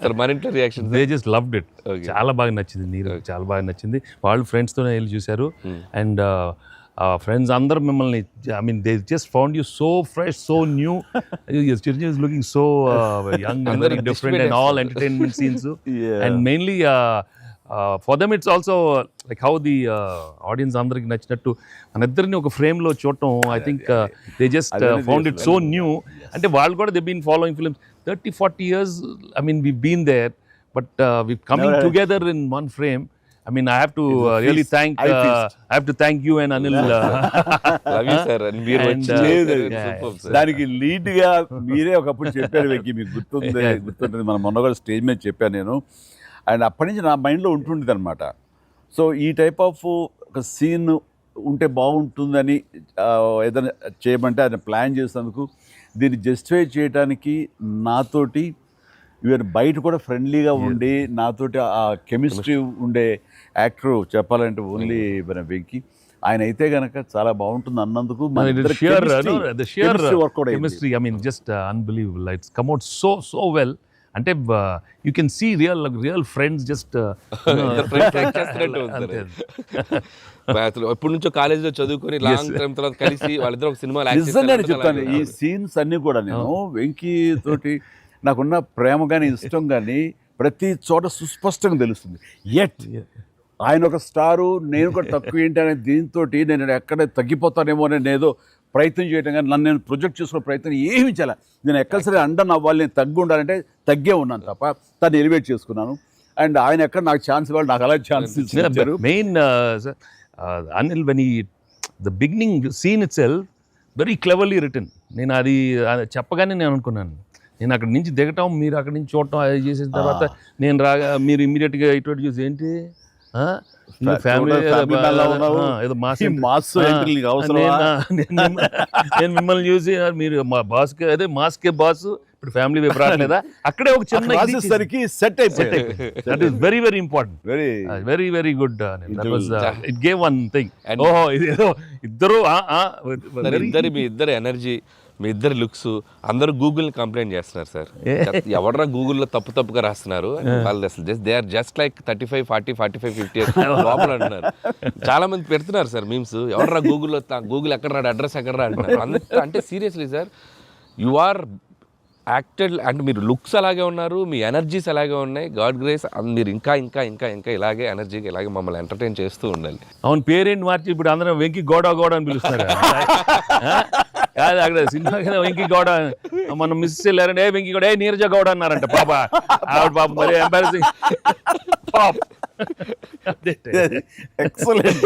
Sir మన ఇంట్లో reaction they just loved it. చాలా బాగా నచ్చింది, నీరు చాలా బాగా నచ్చింది. వాళ్ళు ఫ్రెండ్స్తోనే వెళ్ళి చూశారు. అండ్ ఫ్రెండ్స్ అందరూ మిమ్మల్ని, I mean they just found you so fresh, so new. Chiranjeevi is looking so young and very different and all entertainment scenes. And mainly for them it's also like how the audience అందరికి నచ్చినట్టు మన ఇద్దరిని ఒక ఫ్రేమ్లో చూడటం. I think they just found it so new. అంటే వాళ్ళు కూడా they been following films 30-40 years. I mean, we've been there, but we've coming together in one frame. I mean, I have to really thank you and Anil. Love you, sir. And మీరు దానికి lead గా మీరే ఒకప్పుడు చెప్పారు వెంకీ, మీకు గుర్తుంటుంది. మన మొన్న కూడా స్టేజ్ మీద చెప్పాను నేను. అండ్ అప్పటి నుంచి నా మైండ్లో ఉంటుండేది అనమాట. సో ఈ టైప్ ఆఫ్ ఒక సీన్ ఉంటే బాగుంటుందని ఏదైనా చేయమంటే ఆయన ప్లాన్ చేసినందుకు, దీన్ని జస్టిఫై చేయడానికి నాతోటి ఈవెన్ బయట కూడా ఫ్రెండ్లీగా ఉండి నాతోటి ఆ కెమిస్ట్రీ ఉండే యాక్టర్ చెప్పాలంటే ఓన్లీ మన వెంకీ. ఆయన అయితే గనక చాలా బాగుంటుంది అన్నందుకు chemistry, I mean just unbelievable. It's come out so well. అంటే you can see real friends just ఎప్పటి నుంచో కాలేజీలో చదువుకొని లాంగ్ టైం తర్వాత కలిసి వాళ్ళిద్దరు ఒక సినిమా. నిజంగా చెప్తాను, ఈ సీన్స్ అన్ని కూడా నేను వెంకీ తోటి నాకున్న ప్రేమ కానీ ఇష్టం కానీ ప్రతి చోట సుస్పష్టంగా తెలుస్తుంది. ఎట్ ఆయన ఒక స్టారు, నేను కూడా తక్కువ ఏంటి అనే దీంతో నేను ఎక్కడ తగ్గిపోతానేమో అని ఏదో ప్రయత్నం చేయడం కానీ నన్ను నేను ప్రొజెక్ట్ చేసుకునే ప్రయత్నం ఏమి చేయాలి. నేను ఎక్కడ సరే అండన్ అవ్వాలి, నేను తగ్గి ఉండాలంటే తగ్గే ఉన్నాను తప్ప తను ఎలివేట్ చేసుకున్నాను. అండ్ ఆయన ఎక్కడ నాకు ఛాన్స్ ఇవ్వాలి, నాకు అలా ఛాన్స్ ఇచ్చారు. Main Anil when the beginning scene it self very cleverly return. నేను అది చెప్పగానే నేను అనుకున్నాను, నేను అక్కడి నుంచి దిగటం, మీరు అక్కడి నుంచి చూడటం, అది చేసిన తర్వాత నేను రాగా మీరు ఇమ్మీడియట్గా ఇటువంటి చూసి ఏంటి ఫ్యామిలీ ఏదో నేను మిమ్మల్ని చూసి మీరు మా బాస్ అదే మాస్కే బాస్, ఇప్పుడు ఫ్యామిలీ వైపు రావట్లేదా, అక్కడే ఒక చిన్న సరికి సెట్ అయిపోయింది. That is very very important, very very good. It gave one thing. ఓహో ఇదేదో మీ ఇద్దరు ఎనర్జీ, మీ ఇద్దరు లుక్స్, అందరూ గూగుల్ని కంప్లైంట్ చేస్తున్నారు సార్. ఎవడరా గూగుల్లో తప్పుగా రాస్తున్నారు వాళ్ళు, అసలు దే ఆర్ జస్ట్ లైక్ 35, 40, 45, 50 లోపల అంటున్నారు. చాలా మంది పెడుతున్నారు సార్ మీమ్స్, ఎవడరా గూగుల్లో, గూగుల్ ఎక్కడ రాడు, అడ్రస్ ఎక్కడ రా అంటున్నారు. అంటే seriously sir, you are acted. అంటే మీరు లుక్స్ అలాగే ఉన్నారు, మీ ఎనర్జీస్ అలాగే ఉన్నాయి. గాడ్ గ్రేస్, మీరు ఇంకా ఇంకా ఇంకా ఇంకా ఇలాగే ఎనర్జీగా ఇలాగే మమ్మల్ని ఎంటర్టైన్ చేస్తూ ఉండాలి. అవును, పేరేంటి మార్చి ఇప్పుడు అందరం వెంకీ గోడ అని పిలుస్తారు. కాదు, అక్కడ సినిమా వెంకీ గౌడ, మనం మిస్ వెళ్ళారంటే వెంకీ గౌడ, నీరజ గౌడ అన్నారంట. పాప ఆవిడ పాప మరి ఎంబారసింగ్ పాప. ఎక్సలెంట్.